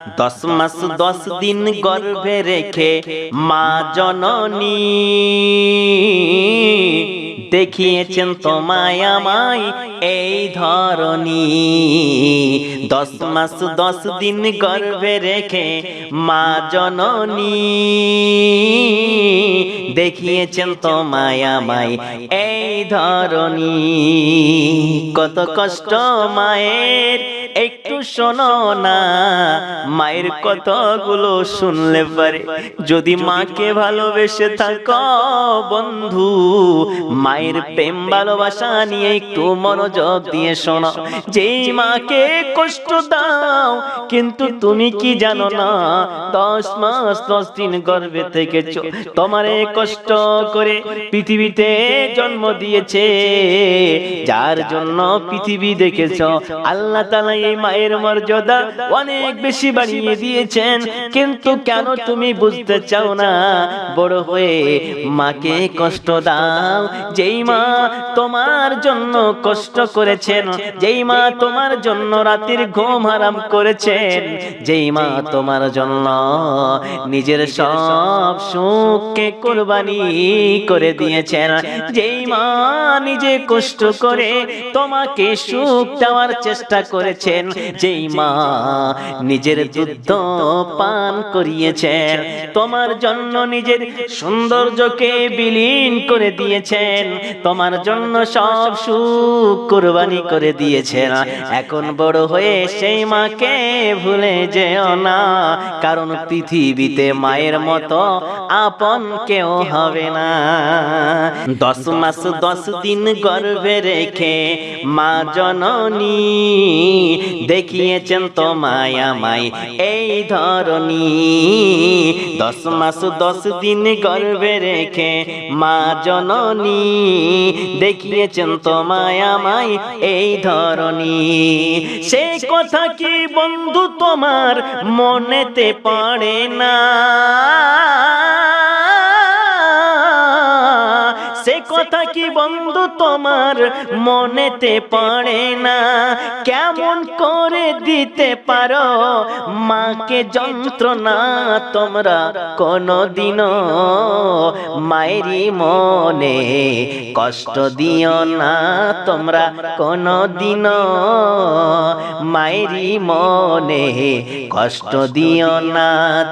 10 মাস 10 দিন গর্ভে রেখে মা জননী দেখিয়েছেন তোমায় আমায় এই ধরনী। 10 মাস 10 দিন গর্ভে রেখে মা জননী দেখিয়েছেন তোমায় আমায় এই ধরনী। কত কষ্ট মায়ের একটু শোনো না, মায়ের কথাগুলো শুনলে পারে যদি মাকে ভালোবেসে থাকো বন্ধু, মায়ের প্রেম ভালোবাসা নিয়ে একটু মনোযোগ দিয়ে শোনো। যেই মাকে কষ্ট দাও কিন্তু তুমি কি জানো না 10 মাস 10 দিন গর্ভে থেকেছো, তোমারে কষ্ট করে পৃথিবীতে জন্ম দিয়েছে, যার জন্য পৃথিবী দেখেছো। আল্লাহ তাআলা এই মায়ের মর্যাদা অনেক বেশি বাড়িয়ে দিয়েছেন, কিন্তু কেন তুমি বুঝতে চাও না? বড় হয়ে মাকে কষ্ট দাও। যেই মা তোমার জন্য কষ্ট করেছেন, যেই মা তোমার জন্য রাতের ঘুম হারাম করেছেন, যেই মা তোমার জন্য নিজের সব সুখকে কুরবানি করে দিয়েছেন, যেই মা নিজে কষ্ট করে তোমাকে সুখ দেওয়ার চেষ্টা করেছেন, যেই মা নিজের দুধ পান করিয়েছেন, তোমার জন্য নিজের সৌন্দর্যকে বিলীন করে দিয়েছেন, তোমার জন্য সব সুখ কুরবানি করে দিয়েছেন। এখন বড় হয়ে সেই মাকে ভুলে যেও না, কারণ পৃথিবীতে মায়ের মতো আপন কেউ হবে না। 10 মাস 10 দিন গর্ভে রেখে মা জননী দেখিয়েছেন তোমায় আমায় এই ধরনী। 10 মাস 10 দিন গর্ভে রেখে মা জননী দেখিয়েছেন তোমায় আমায় এই ধরনী। সেই কথা কি বন্ধু তোমার মনেতে পড়ে না? সে কথা কি বন্ধু তোমার মনেতে পড়ে না? কেমন করে দিতে পারো মাকে যন্ত্রণা তোমরা কোনদিনও? মায়েরই মনে কষ্ট দিও না তোমরা কোনদিনও, মায়েরই মনে কষ্ট দিও না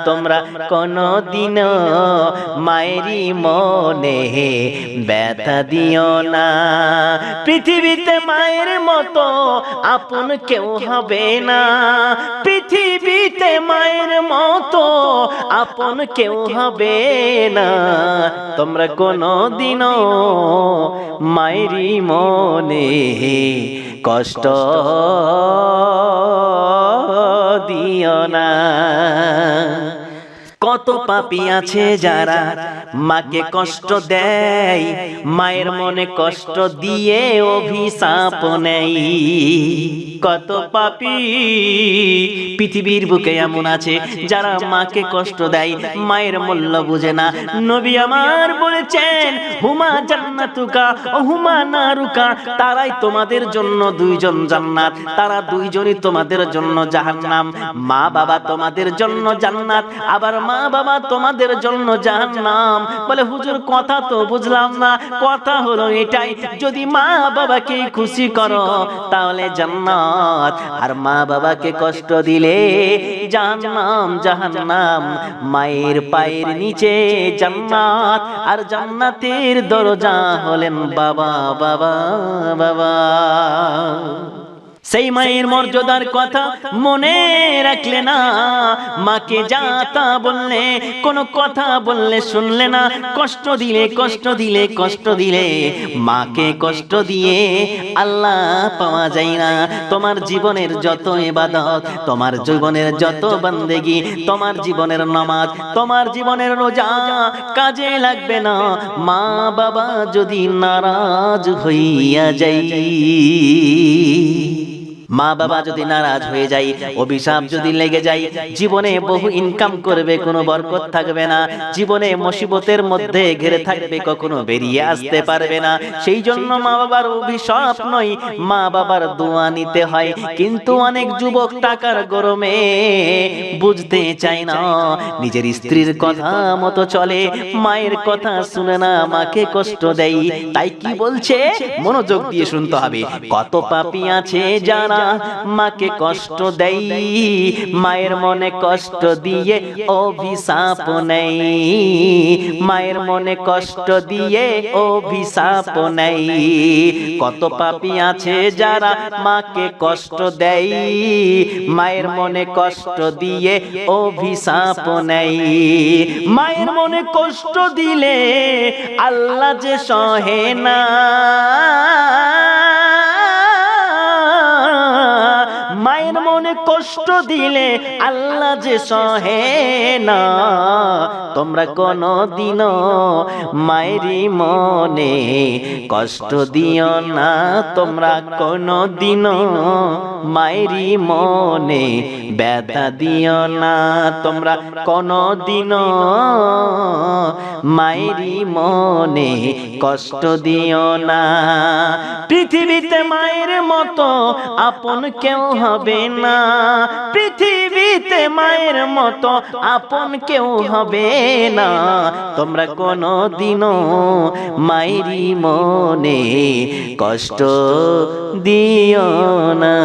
তোমরা কোনদিনও, মায়েরই মনে ব্যথা দিও না। পৃথিবীতে মায়ের মতো আপন কেউ হবে না, পৃথিবীতে মায়ের মতো আপন কেউ হবে না। তোমরা কোনদিনও মায়েরই মনে কষ্ট দিও না। কত পাপী আছে যারা মাকে কষ্ট দেয়, মায়ের মনে কষ্ট দিয়ে অভিশাপ নেয়। কত পাপী পৃথিবীর বুকে এমন আছে যারা মাকে কষ্ট দেয়, মায়ের মূল্য বুঝে না। নবী আমার বলেছেন হুমা জান্নাতুকা ও হুমা নারুকা, তারাই তোমাদের জন্য দুইজন জান্নাত, তারা দুইজনই তোমাদের জন্য জাহান্নাম। মা বাবা তোমাদের জন্য জান্নাত, আবার মা বাবা তোমাদের জন্য জাহান্নাম। বলে হুজুর কথা তো বুঝলাম না। কথা হলো এটাই, যদি মা বাবাকে খুশি করো তাহলে জান্নাত, আর মা বাবাকে কষ্ট দিলে জাহান্নাম। জাহান্নাম মায়ের পায়ের নিচে জান্নাত, আর জান্নাতের দরজা হলেন বাবা বাবা বাবা। সেই মায়ের মর্যাদার কথা মনে রাখলে না, মাকে যা তা বললে, কোনো কথা বললে শুনলে না, কষ্ট দিলে কষ্ট দিলে কষ্ট দিলে। মাকে কষ্ট দিয়ে আল্লাহ পাওয়া যায় না। তোমার জীবনের যত ইবাদত, তোমার জীবনের যত বান্দেগি, তোমার জীবনের নামাজ, তোমার জীবনের রোজা কাজে লাগবে না মা বাবা যদি নারাজ হইয়া যায়। মা বাবা যদি নারাজ হয়ে যায়, অভিশাপ যদি লেগে যায়, জীবনে বহু ইনকাম করবে, কোনো বরকত থাকবে না, জীবনে মুসিবতের মধ্যে ঘিরে থাকবে, কখনো বেরিয়ে আসতে পারবে না। সেই জন্য মা বাবার অভিশাপ নয়, মা বাবার দোয়া নিতে হয়। কিন্তু অনেক যুবক টাকার গরমে বুঝতে চায় না, নিজের স্ত্রীর কথা মতো চলে, মায়ের কথা শুনে না, মাকে কষ্ট দেয়। তাই কি বলছে, মনোযোগ দিয়ে শুনতে হবে। কত পাপী আছে যারা মাকে কষ্ট দেয়, মায়ের মনে কষ্ট দিয়ে অভিশাপ নেই, মায়ের মনে কষ্ট দিয়ে অভিশাপ নেই। কত পাপী আছে যারা মাকে কষ্ট দেয়, মায়ের মনে কষ্ট দিয়ে অভিশাপ নেই। মায়ের মনে কষ্ট দিলে আল্লাহ যে সহে না, মায়ের মনে কষ্ট দিলে আল্লাহ যে সহে না। তোমরা কোনদিনও মায়েরই মনে কষ্ট দিও না, তোমরা কোনদিনও মায়েরই মনে ব্যথা দিও না, তোমরা কোনদিনও মায়েরই মনে কষ্ট দিও না। পৃথিবীতে মায়ের মতো আপন কেউ হবে না, পৃথিবীতে মায়ের মতো আপন কেউ হবে না। তোমরা কোনদিনও মায়েরই মনে কষ্ট দিও না।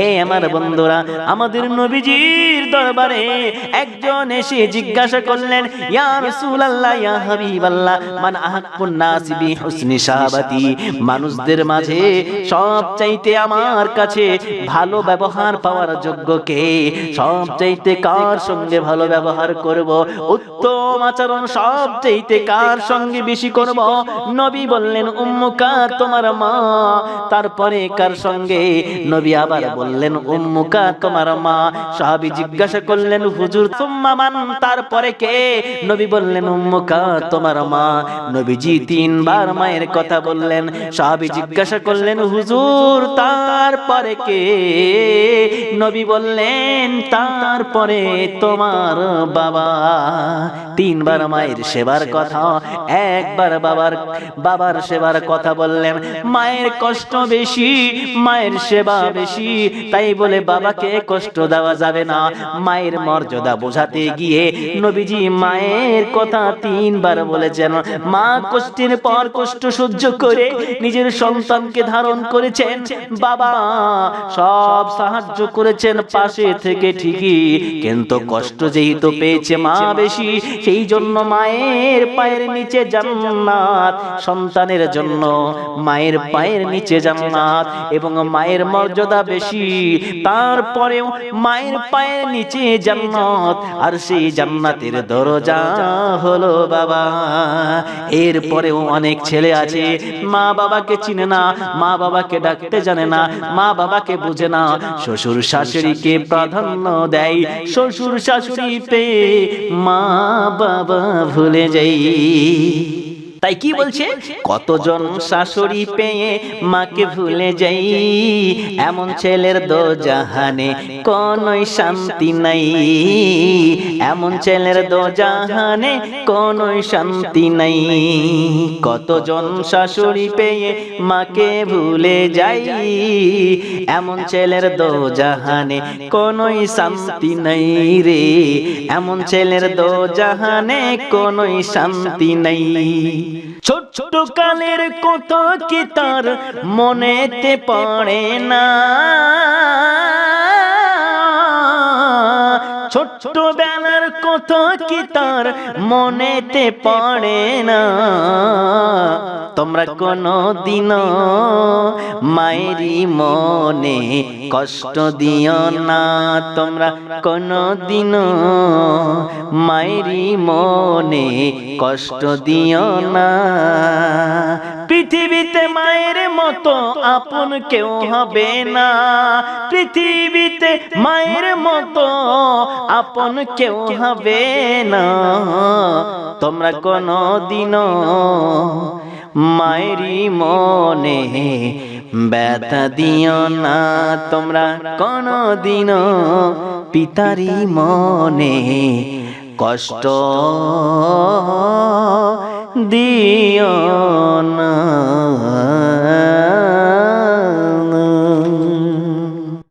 এই আমার বন্ধুরা, আমাদের নবীজির দরবারে একজন এসে জিজ্ঞাসা করলেন, ইয়া রাসূলুল্লাহ, ইয়া হাবিবাল্লাহ, মান আহাক্কুন নাসি বিহুসনি শাহাবাতি, মানুষদের মাঝে সবচাইতে আমার কাছে ভালো ব্যবহার পাওয়ার যোগ্য কে? সবচাইতে কার সঙ্গে ভালো ব্যবহার করব, উত্তম আচরণ সবচাইতে কার সঙ্গে বেশি করব? নবী বললেন, উম্মুকা, তোমার মা। তারপরে কার সঙ্গে? নবী আবার বললেন, উম্মুকা, তোমার মা। সাহাবী জিজ্ঞাসা করলেন, হুজুর সুম্মা মান, তারপরে কে? নবী বললেন, উম্মুকা, তোমার মা। নবীজি তিনবার মায়ের কথা বললেন। সাহাবী জিজ্ঞাসা করলেন, হুজুর তারপরে কে? নবী বললেন, তারপরে তোমার বাবা। তিনবার মায়ের সেবার কথা, একবার বাবার সেবার কথা বললেন। মায়ের কষ্ট বেশি, মায়ের সেবা বেশি, তাই বলে বাবাকে কষ্ট দেওয়া যাবে না। মায়ের মর্যাদা বোঝাতে গিয়ে নবীজি মায়ের কথা তিনবার বলেছেন। মা কষ্টের পর কষ্ট সহ্য করে নিজের সন্তানকে ধারণ করেছেন, বাবা সব সাহায্য করেছেন পাশে থেকে ঠিকই, কিন্তু কষ্ট যেহেতু পেয়েছে মা বেশি, সেই জন্য মায়ের পায়ের নিচে জান্নাত, সন্তানের জন্য মায়ের পায়ের নিচে জান্নাত, এবং মায়ের মর্যাদা বেশি, তারপরেও মায়ের পায়ের নিচে জান্নাত, আর সেই জান্নাতের দরজা হলো বাবা। এরপরেও অনেক ছেলে আছে মা বাবাকে চিনে না, মা বাবাকে ডাকতে জানে না, মা বাবাকে বুঝে না, শ্বশুর শাশুড়িকে প্রাধান্য দেয়, শ্বশুর শাশুড়ি পেয়ে মা বাবা ভুলে যাই। তাই কি বলছে, কতজন শাশুড়ি পেয়ে মাকে ভুলে যাই, এমন ছেলের দোজাহানে কোনোই শান্তি নাই, এমন ছেলের দোজাহানে কোনোই শান্তি নাই। কতজন শাশুড়ি পেয়ে মাকে ভুলে যাই, এমন ছেলের দোজাহানে কোনোই শান্তি নাই রে, এমন ছেলের দোজাহানে কোনোই শান্তি নাই। ছোট্ট কালের কত কি তার মনেতে পড়ে না, ছোট্ট বেলার কত কি তার মনেতে পড়ে না। তোমরা কোনদিনও মায়েরই মনে কষ্ট দিও না, তোমরা কোনদিনও মায়েরই মনে কষ্ট দিও না। পৃথিবীতে মায়ের মতো আপন কেউ হবে না, পৃথিবীতে মায়ের মতো আপন কেউ হবে না। তোমরা কোনদিনও মায়েরই মনে ব্যথা দিও না তোমরা কোনদিনও পিতারি মনে, কষ্ট দিও না।